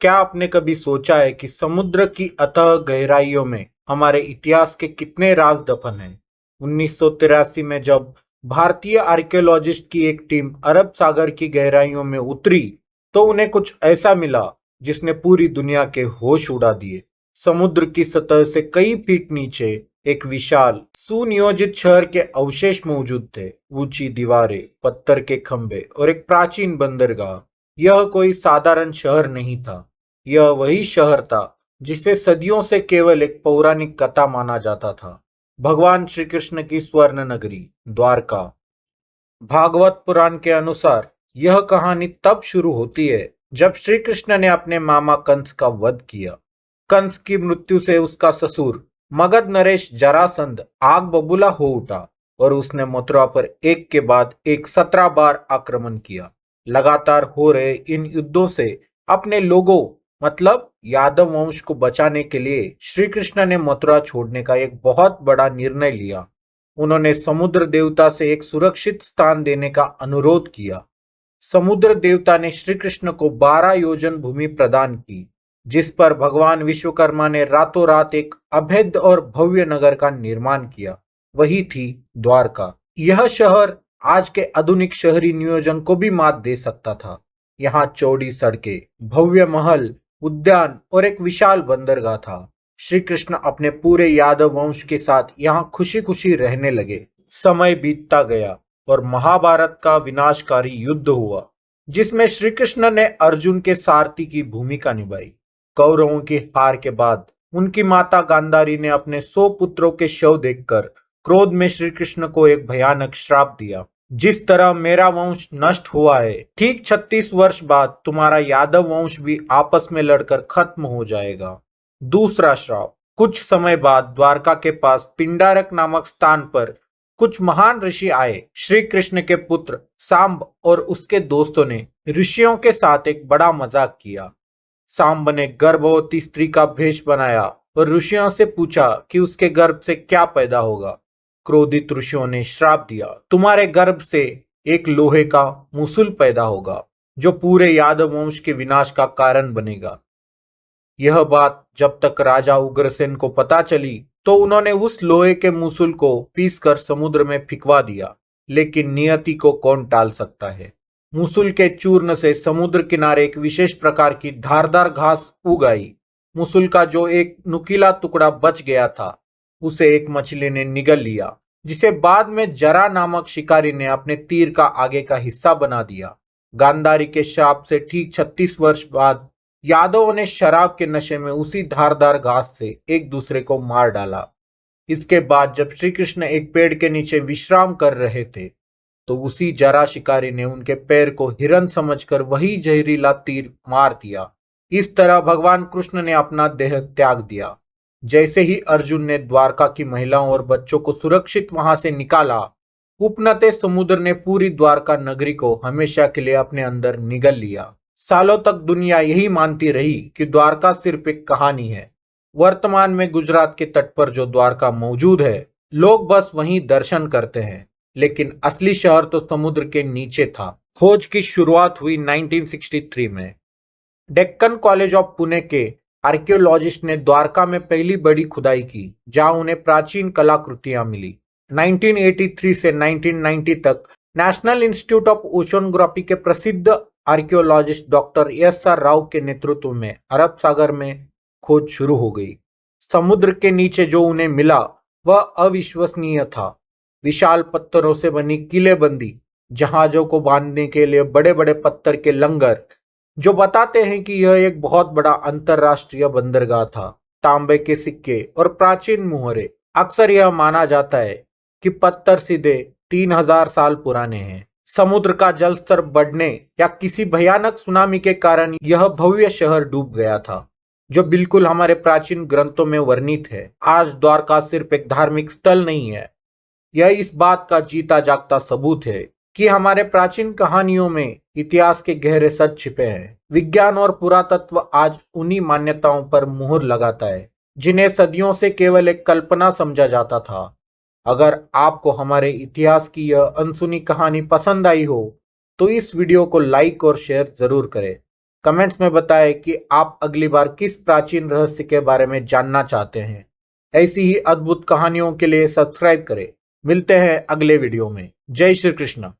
क्या आपने कभी सोचा है कि समुद्र की अथाह गहराइयों में हमारे इतिहास के कितने राज दफन हैं? 1983 में जब भारतीय आर्कियोलॉजिस्ट की एक टीम अरब सागर की गहराइयों में उतरी, तो उन्हें कुछ ऐसा मिला जिसने पूरी दुनिया के होश उड़ा दिए। समुद्र की सतह से कई फीट नीचे एक विशाल, सुनियोजित शहर के अवशेष मौजूद थे। ऊंची दीवारें, पत्थर के खंभे और एक प्राचीन बंदरगाह। यह कोई साधारण शहर नहीं था। यह वही शहर था जिसे सदियों से केवल एक पौराणिक कथा माना जाता था। भगवान श्री कृष्ण की स्वर्ण नगरी द्वारका। भागवत पुराण के अनुसार यह कहानी तब शुरू होती है जब श्री कृष्ण ने अपने मामा कंस का वध किया। कंस की मृत्यु से उसका ससुर मगध नरेश जरासंध आग बबूला हो उठा और उसने मथुरा पर एक के बाद एक 17 बार आक्रमण किया। लगातार हो रहे इन युद्धों से अपने लोगों मतलब यादव वंश को बचाने के लिए श्री कृष्ण ने मथुरा छोड़ने का एक बहुत बड़ा निर्णय लिया। उन्होंने समुद्र देवता से एक सुरक्षित स्थान देने का अनुरोध किया। समुद्र देवता ने श्री कृष्ण को 12 योजन भूमि प्रदान की, जिस पर भगवान विश्वकर्मा ने रातों रात एक अभेद्य और भव्य नगर का निर्माण किया। वही थी द्वारका। यह शहर आज के आधुनिक शहरी नियोजन को भी मात दे सकता था। यहाँ चौड़ी सड़कें, भव्य महल, उद्यान और एक विशाल बंदरगाह था। श्री कृष्ण अपने पूरे यादव वंश के साथ यहाँ खुशी खुशी रहने लगे। समय बीतता गया और महाभारत का विनाशकारी युद्ध हुआ, जिसमें श्री कृष्ण ने अर्जुन के सारथी की भूमिका निभाई। कौरवों की हार के बाद उनकी माता गांधारी ने अपने 100 पुत्रों के शव देखकर क्रोध में श्री कृष्ण को एक भयानक श्राप दिया। जिस तरह मेरा वंश नष्ट हुआ है, ठीक 36 वर्ष बाद तुम्हारा यादव वंश भी आपस में लड़कर खत्म हो जाएगा। दूसरा श्राप। कुछ समय बाद द्वारका के पास पिंडारक नामक स्थान पर कुछ महान ऋषि आए। श्री कृष्ण के पुत्र सांब और उसके दोस्तों ने ऋषियों के साथ एक बड़ा मजाक किया। सांब ने गर्भवती स्त्री का भेष बनाया और ऋषियों से पूछा कि उसके गर्भ से क्या पैदा होगा। क्रोधित ऋषियों ने श्राप दिया, तुम्हारे गर्भ से एक लोहे का मूसल पैदा होगा, जो पूरे यादव वंश के विनाश का कारण बनेगा। यह बात जब तक राजा उग्रसेन को पता चली, तो उन्होंने उस लोहे के मूसल को पीसकर समुद्र में फिकवा दिया। लेकिन नियति को कौन टाल सकता है। मूसल के चूर्ण से समुद्र किनारे एक विशेष प्रकार की धारदार घास उग आई। मूसल का जो एक नुकीला टुकड़ा बच गया था, उसे एक मछली ने निगल लिया, जिसे बाद में जरा नामक शिकारी ने अपने तीर का आगे का हिस्सा बना दिया। गांधारी के शाप से ठीक 36 वर्ष बाद यादवों ने शराब के नशे में उसी धारदार घास से एक दूसरे को मार डाला। इसके बाद जब श्री कृष्ण एक पेड़ के नीचे विश्राम कर रहे थे, तो उसी जरा शिकारी ने उनके पैर को हिरन समझकर वही जहरीला तीर मार दिया। इस तरह भगवान कृष्ण ने अपना देह त्याग दिया। जैसे ही अर्जुन ने द्वारका की महिलाओं और बच्चों को सुरक्षित वहां से निकाला, उपनते समुद्र ने पूरी द्वारका नगरी को हमेशा के लिए अपने अंदर निगल लिया। सालों तक दुनिया यही मानती रही कि द्वारका सिर्फ एक कहानी है। वर्तमान में गुजरात के तट पर जो द्वारका मौजूद है, लोग बस वहीं दर्शन करते हैं, लेकिन असली शहर तो समुद्र के नीचे था। खोज की शुरुआत हुई 1963 में। डेक्कन कॉलेज ऑफ पुणे के आर्कियोलॉजिस्ट ने द्वारका में पहली बड़ी खुदाई की, जहां उन्हें प्राचीन कलाकृतियां मिली। 1983 से 1990 तक नेशनल इंस्टीट्यूट ऑफ ओशनोग्राफी के प्रसिद्ध आर्कियोलॉजिस्ट डॉक्टर एस.आर. राव के नेतृत्व में अरब सागर में खोज शुरू हो गई। समुद्र के नीचे जो उन्हें मिला वह अविश्वसनीय था। विशाल पत्थरों से बनी किलेबंदी, जहाजों को बांधने के लिए बड़े बड़े पत्थर के लंगर, जो बताते हैं कि यह एक बहुत बड़ा अंतरराष्ट्रीय बंदरगाह था। तांबे के सिक्के और प्राचीन मुहरे। अक्सर यह माना जाता है कि पत्थर सीधे 3000 साल पुराने हैं। समुद्र का जल स्तर बढ़ने या किसी भयानक सुनामी के कारण यह भव्य शहर डूब गया था, जो बिल्कुल हमारे प्राचीन ग्रंथों में वर्णित है। आज द्वारका सिर्फ एक धार्मिक स्थल नहीं है, यह इस बात का जीता जागता सबूत है कि हमारे प्राचीन कहानियों में इतिहास के गहरे सच छिपे हैं। विज्ञान और पुरातत्व आज उन्हीं मान्यताओं पर मुहर लगाता है, जिन्हें सदियों से केवल एक कल्पना समझा जाता था। अगर आपको हमारे इतिहास की यह अनसुनी कहानी पसंद आई हो, तो इस वीडियो को लाइक और शेयर जरूर करें। कमेंट्स में बताएं कि आप अगली बार किस प्राचीन रहस्य के बारे में जानना चाहते हैं। ऐसी ही अद्भुत कहानियों के लिए सब्सक्राइब करें। मिलते हैं अगले वीडियो में। जय श्री कृष्ण।